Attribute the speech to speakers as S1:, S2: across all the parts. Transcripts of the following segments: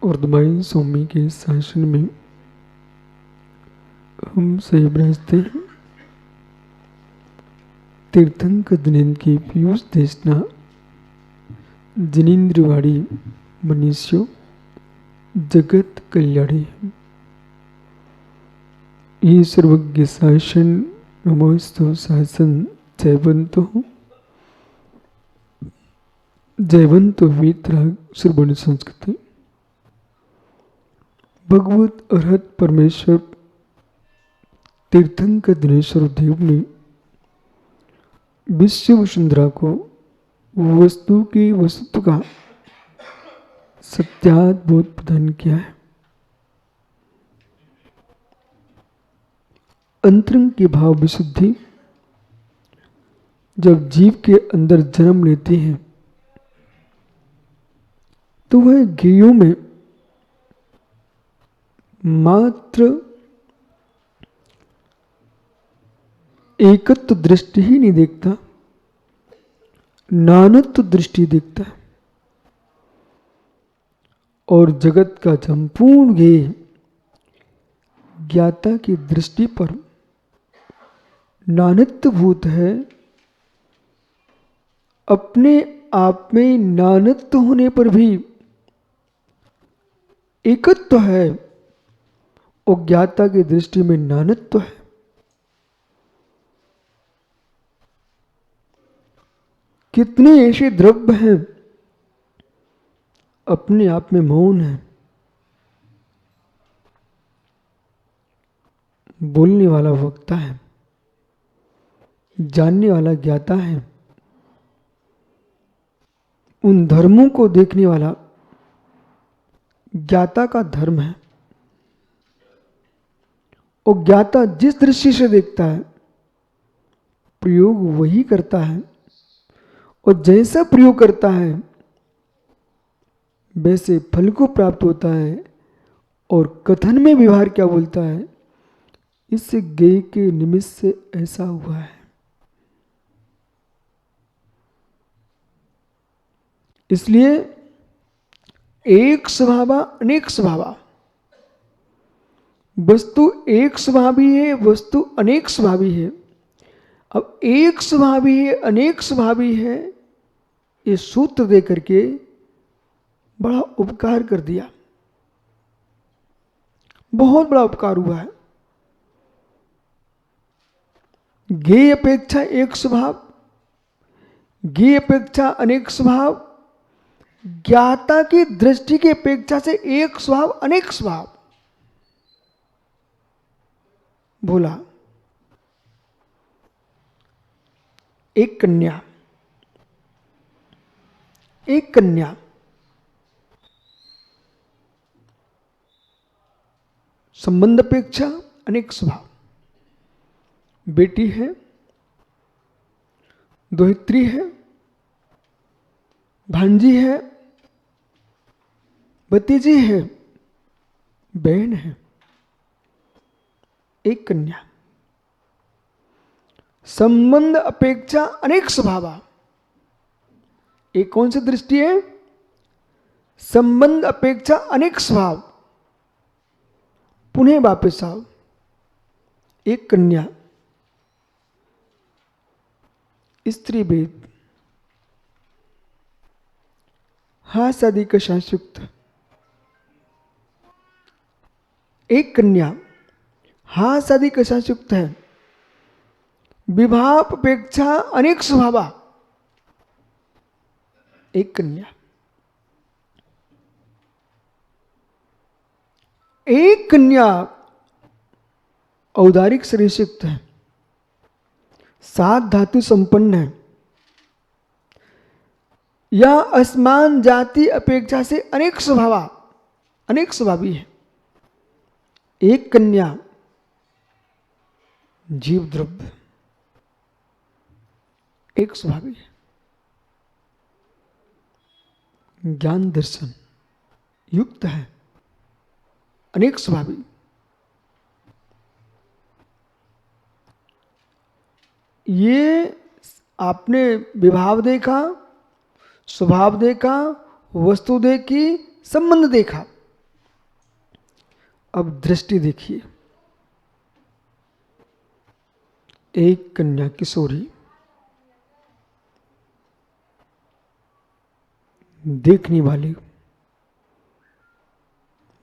S1: अर्धमाई स्वामी के शासन में हम सैब रास्ते तीर्थंकर दिनेन्द्र की पीयूष देशना जिनेन्द्रवाड़ी मनुष्यो जगत कल्याणी। ये सर्वज्ञ शासन नमोस्तु शासन जयवंतो वीतराग श्रवण संस्कृति। भगवत अरहत परमेश्वर तीर्थंकर दिनेश्वर देव ने विश्व वसुंधरा को वस्तु की वस्तु का सत्याद्भुत प्रदान किया है। अंतरंग की भाव विशुद्धि जब जीव के अंदर जन्म लेती है तो वह ज्ञेयों में मात्र एकत्व दृष्टि ही नहीं देखता, नानत्व दृष्टि देखता है। और जगत का संपूर्ण ज्ञेय ज्ञाता की दृष्टि पर नानत्वभूत है। अपने आप में नानत्व होने पर भी एकत्व है और ज्ञाता की दृष्टि में नानत्व है। कितने ऐसे द्रव्य हैं अपने आप में मौन है, बोलने वाला वक्ता है, जानने वाला ज्ञाता है, उन धर्मों को देखने वाला ज्ञाता का धर्म है। और ज्ञाता जिस दृष्टि से देखता है प्रयोग वही करता है, और जैसा प्रयोग करता है वैसे फल को प्राप्त होता है। और कथन में व्यवहार क्या बोलता है, इस ज्ञेय के निमित्त से ऐसा हुआ है। इसलिए एक स्वभाव अनेक स्वभाव, वस्तु एक स्वभावी है, वस्तु अनेक स्वभावी है। अब एक स्वभावी है, अनेक स्वभावी है, ये सूत्र दे करके बड़ा उपकार कर दिया, बहुत बड़ा उपकार हुआ है। ज्ञेय अपेक्षा एक स्वभाव, ज्ञेय अपेक्षा अनेक स्वभाव, ज्ञाता की दृष्टि की अपेक्षा से एक स्वभाव अनेक स्वभाव बोला। एक कन्या, एक कन्या संबंध अपेक्षा अनेक स्वभाव, बेटी है, दोहित्री है, भांजी है, भतीजी है, बहन है, एक कन्या। संबंध अपेक्षा अनेक स्वभाव, एक कौन सी दृष्टि है, संबंध अपेक्षा अनेक स्वभाव। पुनः वापस आओ, एक कन्या, स्त्री भेद, हास आदि का संयुक्त। एक कन्या हास आदि का संयुक्त है, विवाह अपेक्षा अनेक स्वभाव। एक कन्या, एक कन्या औदारिक शरीर से युक्त है, 7 धातु संपन्न है, या असमान जाति अपेक्षा से अनेक स्वभाव, अनेक स्वभावी है। एक कन्या जीव द्रव्य एक स्वभावी है, ज्ञान दर्शन युक्त है, अनेक स्वभावी। ये आपने विभाव देखा, स्वभाव देखा, वस्तु देखी, संबंध देखा, अब दृष्टि देखिए। एक कन्या किशोरी देखने वाले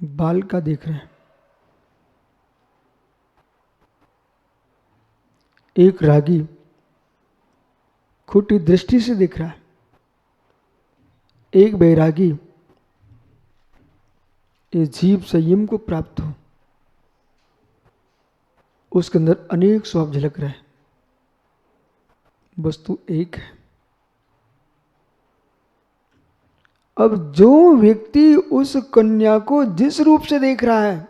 S1: बाल का देख रहे हैं, एक रागी खोटी दृष्टि से देख रहा है, एक बैरागी ये जीव संयम को प्राप्त हो, उसके अंदर अनेक स्वभाव झलक रहे हैं, वस्तु एक है। अब जो व्यक्ति उस कन्या को जिस रूप से देख रहा है,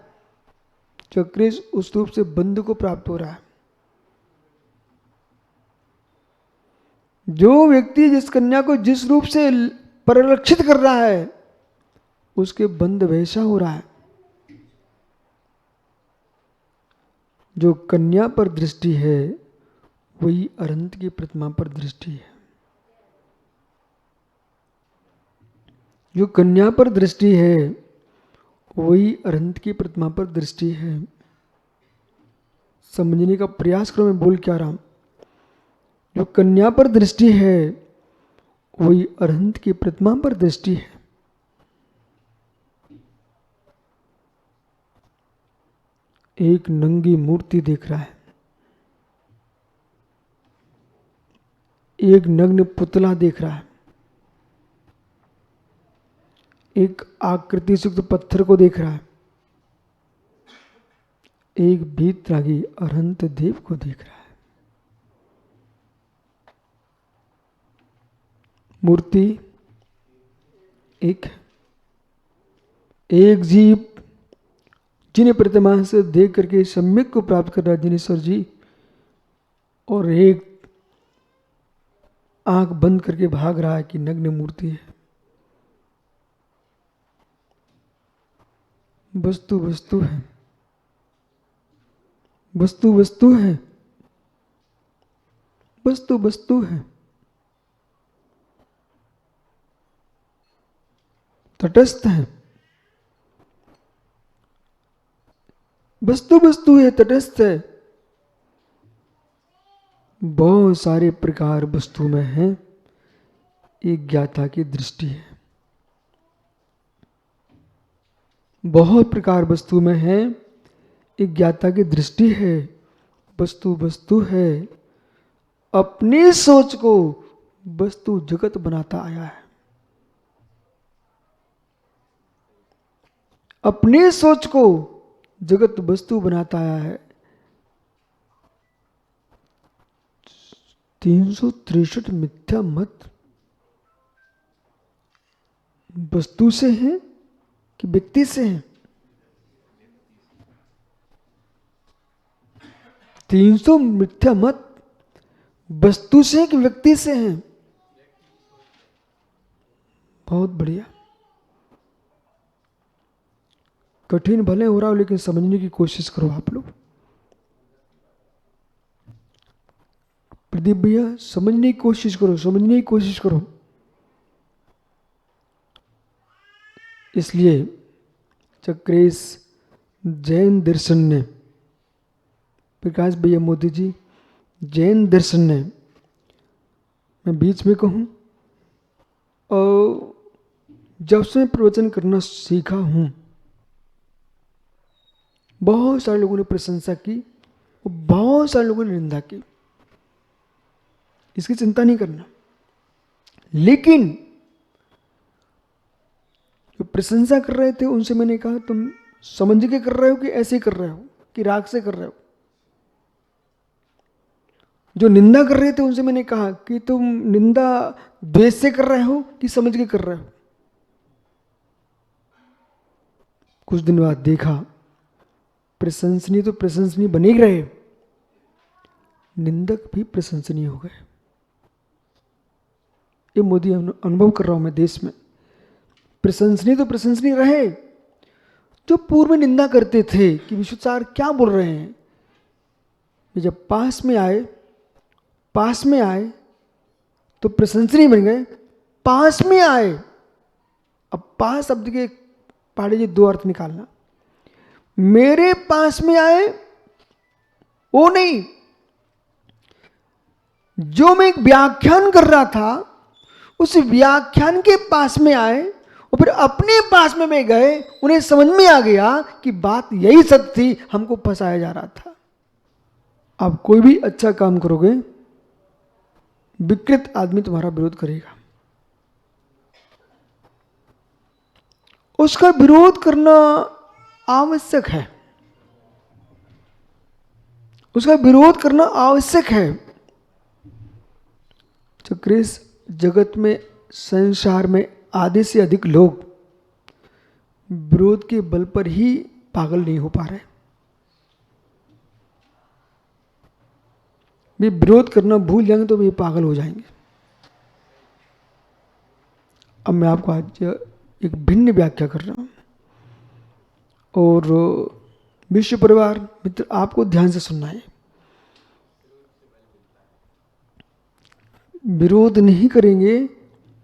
S1: चक्रेश उस रूप से बंध को प्राप्त हो रहा है। जो व्यक्ति जिस कन्या को जिस रूप से परिलक्षित कर रहा है, उसके बंध वैसा हो रहा है। जो कन्या पर दृष्टि है वही अनंत की प्रतिमा पर दृष्टि है। जो कन्या पर दृष्टि है वही अनंत की प्रतिमा पर दृष्टि है। समझने का प्रयास करो मैं बोल क्या रहा हूं। जो कन्या पर दृष्टि है वही अनंत की प्रतिमा पर दृष्टि है। एक नंगी मूर्ति देख रहा है, एक नग्न पुतला देख रहा है, एक आकृति से युक्त पत्थर को देख रहा है, एक भीतरागी अनंत देव को देख रहा है। मूर्ति एक जीव जिन्हें प्रतिमा से देख करके सम्यक को प्राप्त कर रहा है जिनेश्वर जी, और एक आंख बंद करके भाग रहा है कि नग्न मूर्ति है। वस्तु वस्तु है, वस्तु वस्तु है, वस्तु वस्तु है, तटस्थ है, वस्तु वस्तु है, तटस्थ है। बहुत सारे प्रकार वस्तु में है, एक ज्ञाता की दृष्टि है। बहुत प्रकार वस्तु में है, एक ज्ञाता की दृष्टि है। वस्तु वस्तु है, अपनी सोच को वस्तु जगत बनाता आया है। अपनी सोच को जगत वस्तु बनाता आया है। 363 मिथ्या मत वस्तु से है कि व्यक्ति से है? 300 मिथ्या मत वस्तु से है कि व्यक्ति से है? बहुत बढ़िया। कठिन भले हो रहा हो लेकिन समझने की कोशिश करो आप लोग। प्रदीप भैया समझने की कोशिश करो, समझने की कोशिश करो। इसलिए चक्रेश जैन दर्शन ने, प्रकाश भैया मोदी जी, जैन दर्शन ने, मैं बीच में कहूं, और जब से मैं प्रवचन करना सीखा हूं, बहुत सारे लोगों ने प्रशंसा की और बहुत सारे लोगों ने निंदा की। इसकी चिंता नहीं करना, लेकिन जो प्रशंसा कर रहे थे उनसे मैंने कहा तुम समझ के कर रहे हो कि ऐसे कर रहे हो कि राग से कर रहे हो। जो निंदा कर रहे थे उनसे मैंने कहा कि तुम निंदा द्वेष से कर रहे हो कि समझ के कर रहे हो। कुछ दिन बाद देखा प्रशंसनीय तो प्रशंसनीय बने ही रहे, निंदक भी प्रशंसनीय हो गए। ये मोदी अनुभव कर रहा हूं मैं देश में। प्रशंसनीय तो प्रशंसनीय रहे, जो पूर्व में निंदा करते थे कि विश्वचार क्या बोल रहे हैं, जब पास में आए तो प्रशंसनीय बन गए। पास में आए, अब पास शब्द के पहाड़ी जी दो अर्थ निकालना। मेरे पास में आए वो नहीं, जो मैं एक व्याख्यान कर रहा था उस व्याख्यान के पास में आए और फिर अपने पास में गए, उन्हें समझ में आ गया कि बात यही सत्य थी, हमको फंसाया जा रहा था। आप कोई भी अच्छा काम करोगे, विकृत आदमी तुम्हारा विरोध करेगा। उसका विरोध करना आवश्यक है, उसका विरोध करना आवश्यक है। चक्रेश, जगत में, संसार में आधे से अधिक लोग विरोध के बल पर ही पागल नहीं हो पा रहे। वे विरोध करना भूल जाएंगे तो वे पागल हो जाएंगे। अब मैं आपको आज एक भिन्न व्याख्या कर रहा हूं, और विश्व परिवार मित्र आपको ध्यान से सुनना है। विरोध नहीं करेंगे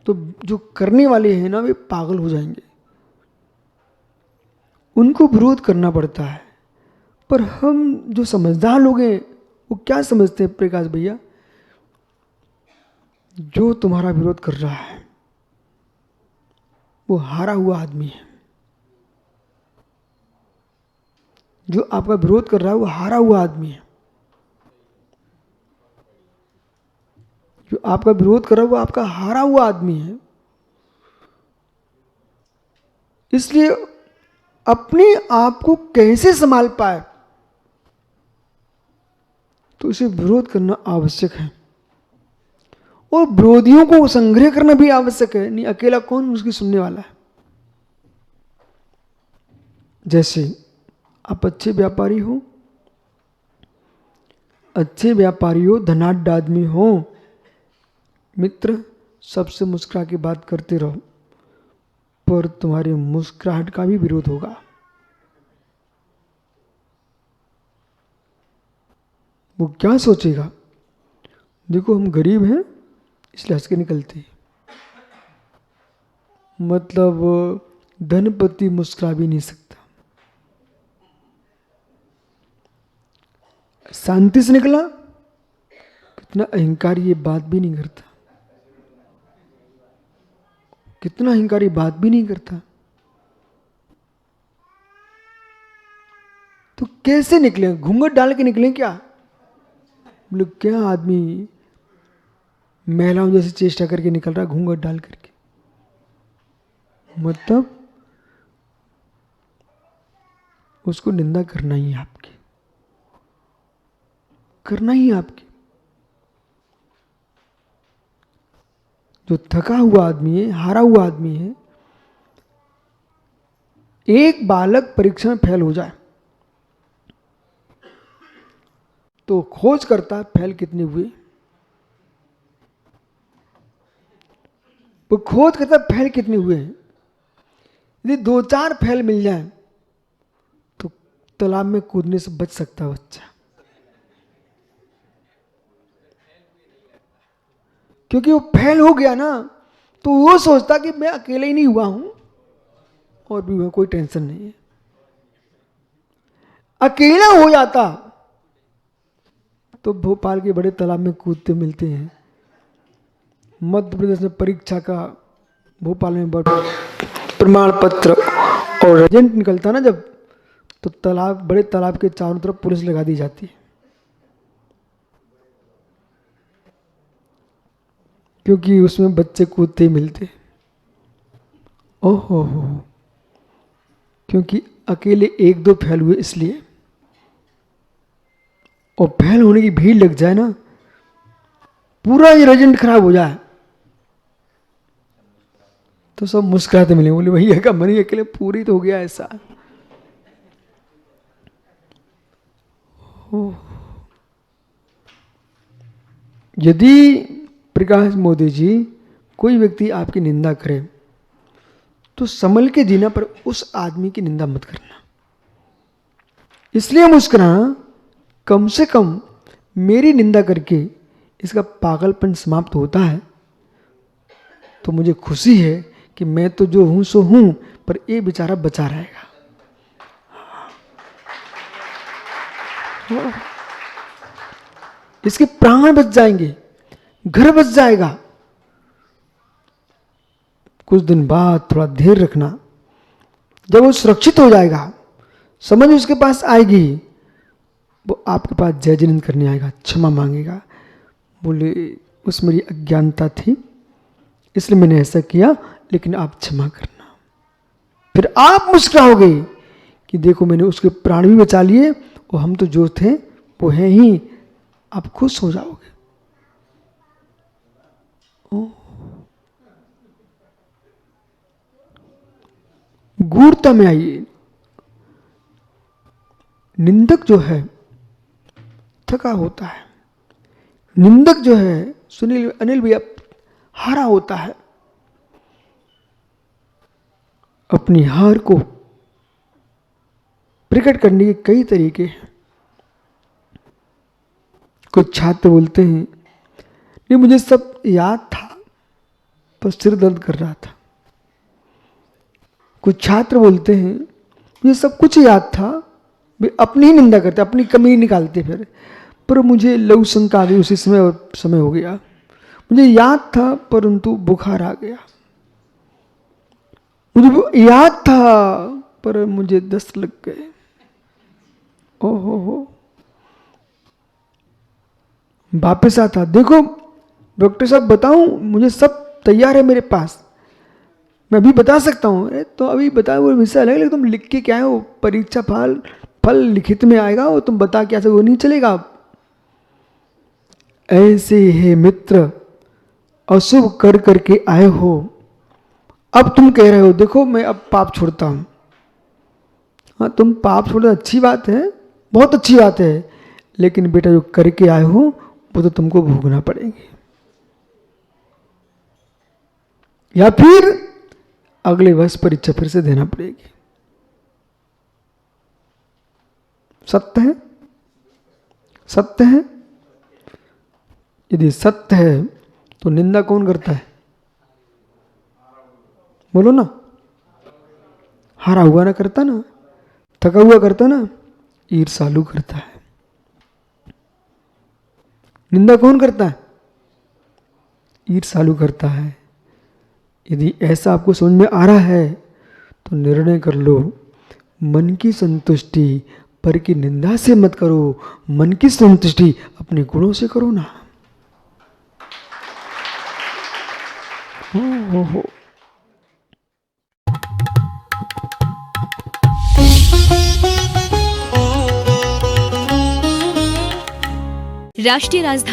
S1: तो जो करने वाले हैं ना, वे पागल हो जाएंगे। उनको विरोध करना पड़ता है। पर हम जो समझदार लोग हैं वो क्या समझते हैं प्रकाश भैया, जो तुम्हारा विरोध कर रहा है वो हारा हुआ आदमी है। जो आपका विरोध कर रहा है वो हारा हुआ आदमी है। जो आपका विरोध कर रहा है वो आपका हारा हुआ आदमी है। इसलिए अपने आप को कैसे संभाल पाए, तो इसे विरोध करना आवश्यक है, और विरोधियों को संग्रह करना भी आवश्यक है। नहीं, अकेला कौन उसकी सुनने वाला है। जैसे आप अच्छे व्यापारी हो, अच्छे व्यापारी हो, धनाढ्य आदमी हो, मित्र सबसे मुस्कुरा के बात करते रहो, पर तुम्हारे मुस्कुराहट का भी विरोध होगा। वो क्या सोचेगा, देखो हम गरीब हैं इसलिए हंस के निकलते हैं, मतलब धनपति मुस्कुरा भी नहीं सकता। शांति से निकला, कितना अहंकारी, ये बात भी नहीं करता, कितना अहंकारी बात भी नहीं करता। तो कैसे निकले, घूंघट डाल के निकले क्या? बोले क्या आदमी महिलाओं जैसे चेष्टा करके निकल रहा, घूंघट डाल करके, मतलब उसको निंदा करना ही है आपकी, करना ही आपकी। जो थका हुआ आदमी है, हारा हुआ आदमी है, एक बालक परीक्षा में फेल हो जाए तो खोज करता है फेल कितने हुए। वो खोज करता है फेल कितने हुए हैं। यदि 2-4 फेल मिल जाए तो तालाब में कूदने से बच सकता है बच्चा, क्योंकि वो फेल हो गया ना, तो वो सोचता कि मैं अकेले ही नहीं हुआ हूं, और भी हुआ, कोई टेंशन नहीं है। अकेला हो जाता तो भोपाल के बड़े तालाब में कूदते मिलते हैं। मध्य प्रदेश में परीक्षा का भोपाल में प्रमाण पत्र और रिजल्ट निकलता ना जब, तो तालाब, बड़े तालाब के चारों तरफ पुलिस लगा दी जाती है, क्योंकि उसमें बच्चे कूदते मिलते। ओहो, क्योंकि अकेले 1-2 फेल हुए इसलिए, और फेल होने की भीड़ लग जाए ना, पूरा ये रिजल्ट खराब हो जाए, तो सब मुस्कुराते मिले, बोले भैया का मन ही अकेले पूरी तो हो गया ऐसा। यदि प्रकाश मोदी जी कोई व्यक्ति आपकी निंदा करे तो संभल के जीना, पर उस आदमी की निंदा मत करना। इसलिए मुस्कुराना, कम से कम मेरी निंदा करके इसका पागलपन समाप्त होता है तो मुझे खुशी है कि मैं तो जो हूं सो हूं, पर ये बेचारा बचा रहेगा। इसके प्राण बच जाएंगे, घर बच जाएगा। कुछ दिन बाद थोड़ा धैर्य रखना, जब वो सुरक्षित हो जाएगा, समझ उसके पास आएगी, वो आपके पास जय जिनेंद्र करने आएगा, क्षमा मांगेगा, बोले उस मेरी अज्ञानता थी इसलिए मैंने ऐसा किया, लेकिन आप क्षमा करना। फिर आप मुस्कुराओगे कि देखो मैंने उसके प्राण भी बचा लिए, और हम तो जो थे वो हैं ही। आप खुश हो जाओगे। गूढ़ता में आइए। निंदक जो है थका होता है, निंदक जो है सुनील अनिल भैया हारा होता है। अपनी हार को प्रकट करने के कई तरीके हैं। कुछ छात्र बोलते हैं नहीं मुझे सब याद था पर सिर दर्द कर रहा था। कुछ छात्र बोलते हैं मुझे सब कुछ याद था, वे अपनी ही निंदा करते, अपनी कमी निकालते फिर, पर मुझे लघु शंका आ गई उसी समय, और समय हो गया। मुझे याद था परंतु बुखार आ गया, मुझे याद था पर मुझे दस्त लग गए। ओहो, वापस आता, देखो डॉक्टर साहब बताऊं, मुझे सब तैयार है मेरे पास, मैं अभी बता सकता हूँ। अरे तो अभी बता, वो विषय अलग, लेकिन तुम लिख के क्या है, वो परीक्षा फल लिखित में आएगा, वो तुम बता क्या, वो नहीं चलेगा। ऐसे है मित्र अशुभ कर करके आए हो, अब तुम कह रहे हो देखो मैं अब पाप छोड़ता हूं। हाँ तुम पाप छोड़ो, अच्छी बात है, बहुत अच्छी बात है, लेकिन बेटा जो करके आए हो वो तो तुमको भोगना पड़ेंगे, या फिर अगले वर्ष परीक्षा फिर से देना पड़ेगी। सत्य है, सत्य है। यदि सत्य है तो निंदा कौन करता है, बोलो ना। हारा हुआ ना करता ना, थका हुआ करता ना, ईर्ष्यालु करता है। निंदा कौन करता है, ईर्ष्यालु करता है। यदि ऐसा आपको समझ में आ रहा है तो निर्णय कर लो, मन की संतुष्टि पर की निंदा से मत करो, मन की संतुष्टि अपने गुणों से करो ना। हो।
S2: राष्ट्रीय राजधानी